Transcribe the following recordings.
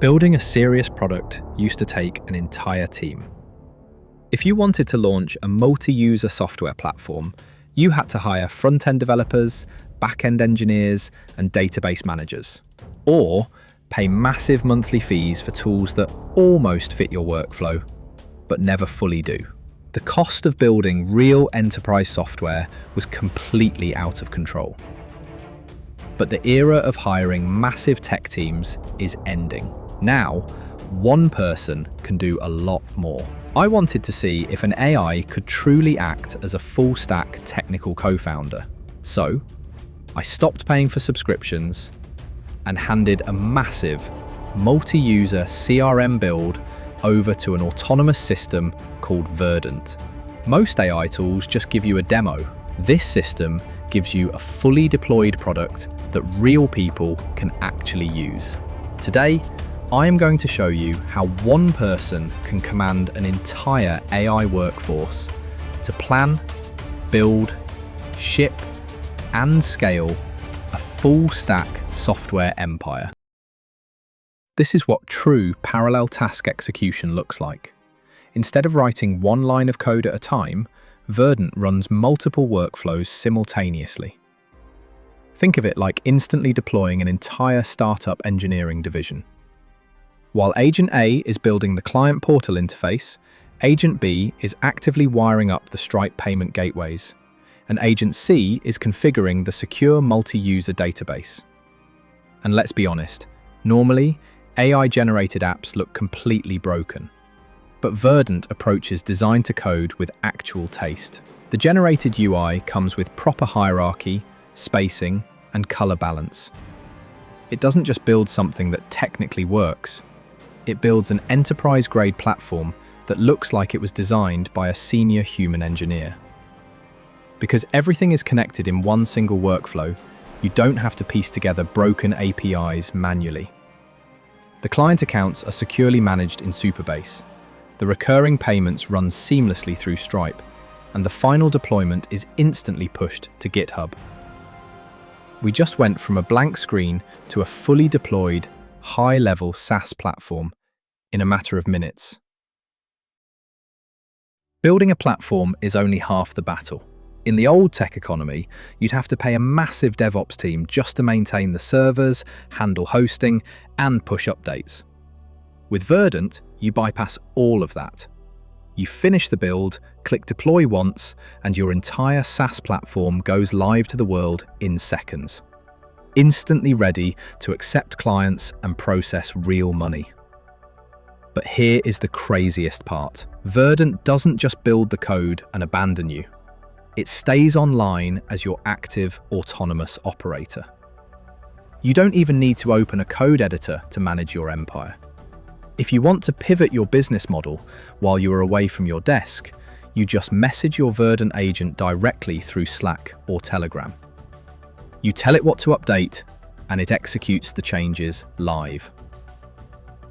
Building a serious product used to take an entire team. If you wanted to launch a multi-user software platform, you had to hire front-end developers, back-end engineers, and database managers. Or pay massive monthly fees for tools that almost fit your workflow, but never fully do. The cost of building real enterprise software was completely out of control. But the era of hiring massive tech teams is ending. Now, one person can do a lot more. I wanted to see if an AI could truly act as a full-stack technical co-founder. So, I stopped paying for subscriptions and handed a massive, multi-user CRM build over to an autonomous system called Verdent. Most AI tools just give you a demo. This system gives you a fully deployed product that real people can actually use. Today, I am going to show you how one person can command an entire AI workforce to plan, build, ship, and scale a full-stack software empire. This is what true parallel task execution looks like. Instead of writing one line of code at a time, Verdent runs multiple workflows simultaneously. Think of it like instantly deploying an entire startup engineering division. While Agent A is building the client portal interface, Agent B is actively wiring up the Stripe payment gateways, and Agent C is configuring the secure multi-user database. And let's be honest, normally, AI-generated apps look completely broken. But Verdent approaches design to code with actual taste. The generated UI comes with proper hierarchy, spacing, and color balance. It doesn't just build something that technically works. It builds an enterprise-grade platform that looks like it was designed by a senior human engineer. Because everything is connected in one single workflow, you don't have to piece together broken APIs manually. The client accounts are securely managed in Supabase. The recurring payments run seamlessly through Stripe, and the final deployment is instantly pushed to GitHub. We just went from a blank screen to a fully deployed, high-level SaaS platform in a matter of minutes. Building a platform is only half the battle. In the old tech economy, you'd have to pay a massive DevOps team just to maintain the servers, handle hosting, and push updates. With Verdent, you bypass all of that. You finish the build, click deploy once, and your entire SaaS platform goes live to the world in seconds. Instantly ready to accept clients and process real money. But here is the craziest part. Verdent doesn't just build the code and abandon you. It stays online as your active, autonomous operator. You don't even need to open a code editor to manage your empire. If you want to pivot your business model while you are away from your desk, you just message your Verdent agent directly through Slack or Telegram. You tell it what to update, and it executes the changes live.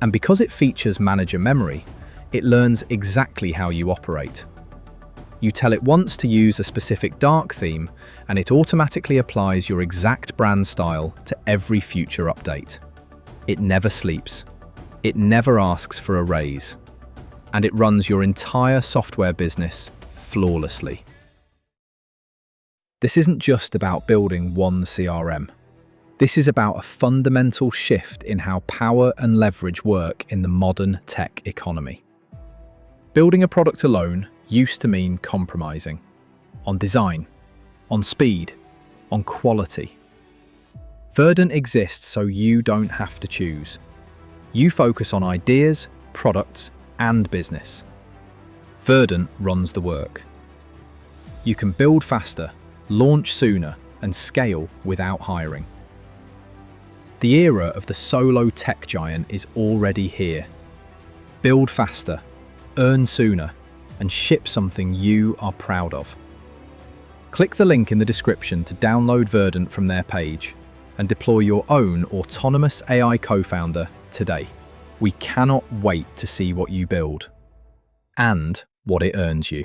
And because it features manager memory, it learns exactly how you operate. You tell it once to use a specific dark theme, and it automatically applies your exact brand style to every future update. It never sleeps. It never asks for a raise. And it runs your entire software business flawlessly. This isn't just about building one CRM. This is about a fundamental shift in how power and leverage work in the modern tech economy. Building a product alone used to mean compromising on design, on speed, on quality. Verdent exists so you don't have to choose. You focus on ideas, products, and business. Verdent runs the work. You can build faster, launch sooner, and scale without hiring. The era of the solo tech giant is already here. Build faster, earn sooner, and ship something you are proud of. Click the link in the description to download Verdent from their page and deploy your own autonomous AI co-founder today. We cannot wait to see what you build and what it earns you.